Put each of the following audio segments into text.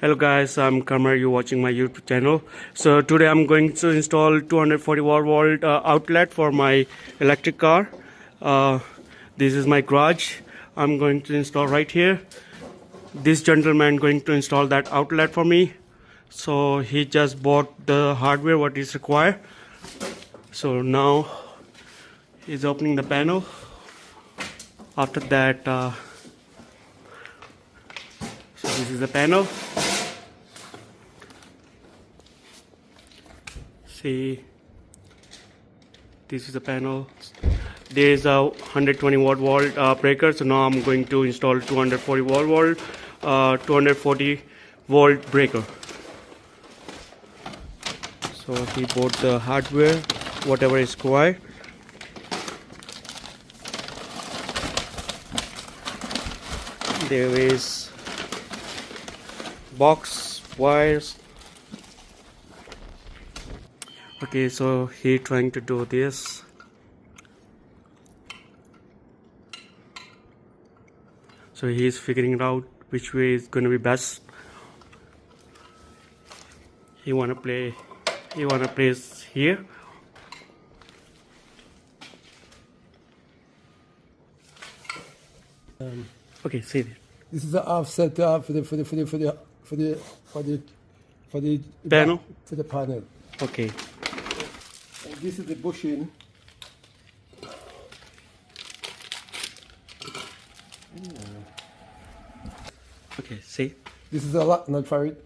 Hello guys, I'm Kamar. You're watching my YouTube channel. So today I'm going to install 240 volt outlet for my electric car. Uh, this is my garage. I'm going to install right here. This gentleman going to install that outlet for me. So he just bought the hardware what is required. So now he's opening the panel. After that, so this is the panel. See, this is the panel. There is a 120 volt breaker, so now I'm going to install 240 240 volt breaker. So he bought the hardware whatever is required. There is box, wires. Okay, so he trying to do this. So he is figuring out which way is going to be best. He wanna place here. Okay, see it. This is the offset for the Panel? For the panel. Okay. And this is the bushing. Okay, see. This is a lock nut for it.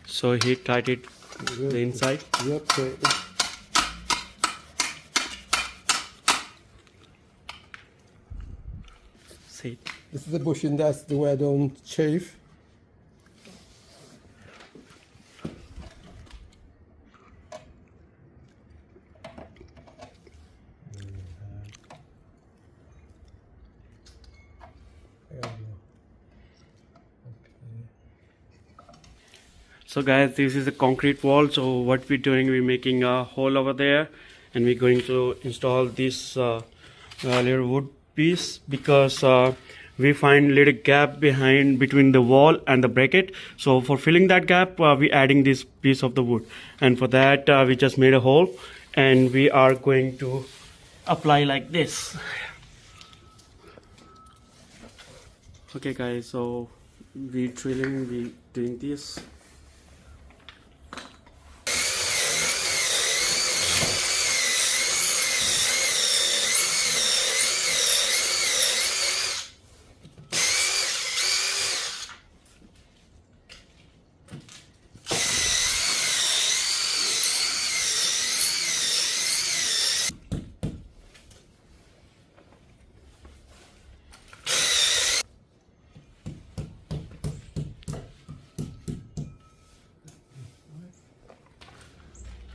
So he tied it the inside. Yep. See. This is the bushing. That's the way I don't chafe. So guys, this is a concrete wall. So what we're doing, we're making a hole over there, and we're going to install this little wood piece because we find little gap between the wall and the bracket. So for filling that gap, we're adding this piece of the wood, and for that we just made a hole, and we are going to apply like this. Okay guys, so we doing this.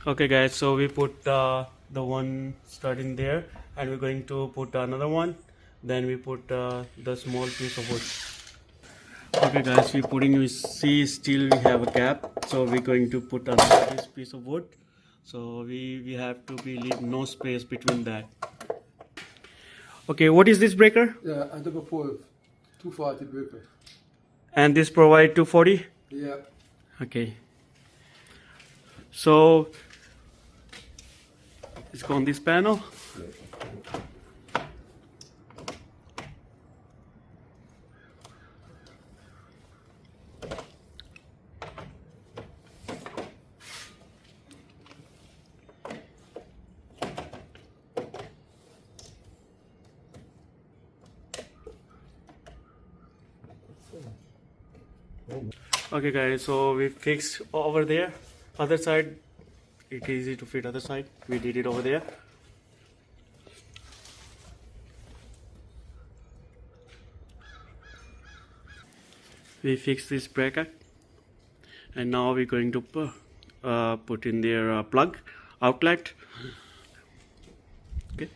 Okay guys, so we put the one stud in there, and we're going to put another one, then we put the small piece of wood. Okay guys, we see still we have a gap, so we're going to put another piece of wood, so we have to leave no space between that. Okay, what is this breaker? Yeah, and double pole, 240 breaker. And this provide 240? Yeah. Okay, so let's go on this panel. Okay guys, so we fixed over there. Other side, it's easy to fit other side. We did it over there. We fixed this bracket, and now we're going to put in their plug outlet. Okay,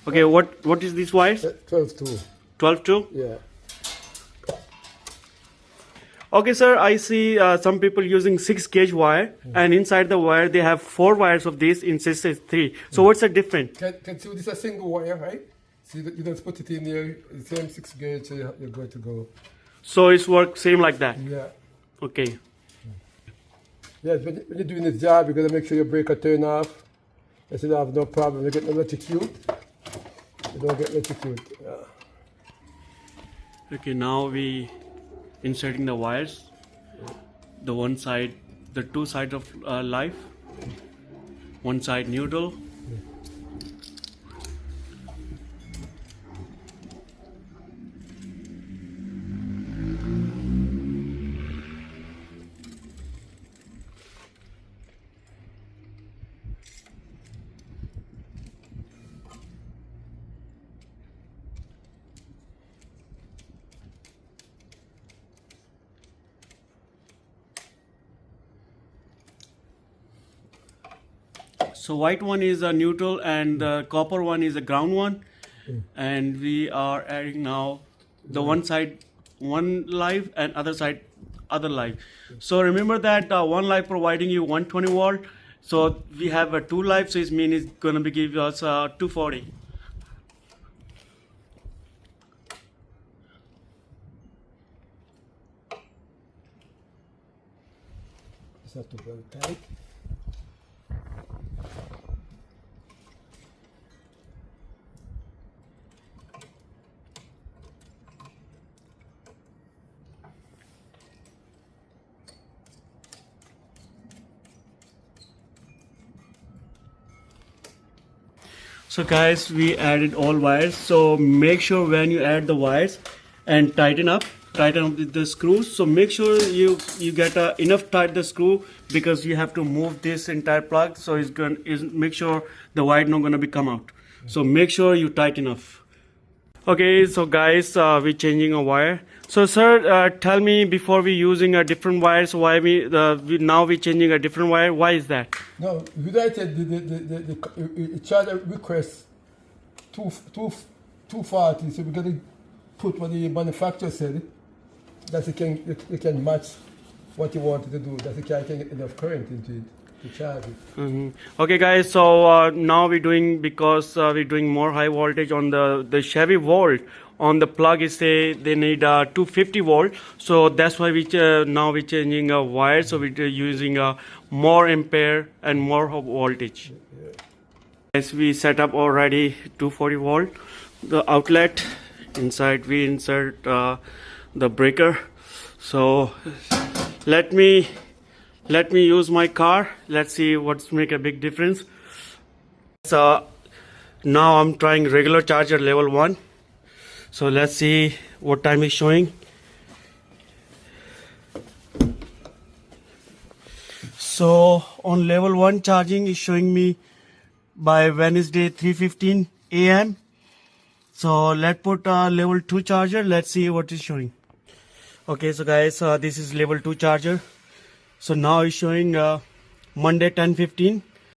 Okay, what is this wires? 12-2. 12 2. Yeah. Okay, sir, I see some people using 6 gauge wire, and inside the wire they have 4 wires of this in 6 3. So what's the difference? Can see this is a single wire, right? See that you just put it in there, the same 6 gauge, so you're good to go. So it's work same like that. Yeah. Okay. Yes, when you're doing this job, you're gonna make sure your breaker turn off. Yes, you don't have no problem. You get no electrocute. You don't get electrocute. Yeah. Okay, now we inserting the wires. The one side, the two sides of life. One side neutral. So white one is a neutral and the copper one is a ground one, and we are adding now the one side one live and other side other live. So remember that one live providing you 120 volt. So we have a 2 live, so it means it's gonna be give us 240. Just have to go tight. So guys, we added all wires. So make sure when you add the wires and tighten up with the screws. So make sure you get enough tight the screw, because you have to move this entire plug. So it's going to make sure the wire not going to be come out. So make sure you tight enough. Okay, so guys, we're changing a wire. So sir, tell me, before we using a different wires, why now we changing a different wire? Why is that? No, United the charger request 240, so we're gonna put what the manufacturer said, that it can match what you wanted to do, that it can get enough current into it to charge it. Okay guys, so now we're doing, because we're doing more high voltage on the Chevy Volt. On the plug is say they need 250 volt, so that's why we now we're changing a wire, so we're using a more ampere and more voltage. As we set up already 240 volt, the outlet inside we insert the breaker. So let me use my car. Let's see what's make a big difference. So now I'm trying regular charger level 1. So let's see what time is showing. So on level 1 charging is showing me by Wednesday 3:15 a.m. So let's put level 2 charger. Let's see what is showing. Okay, so guys, this is level 2 charger. So now it's showing Monday 10:15.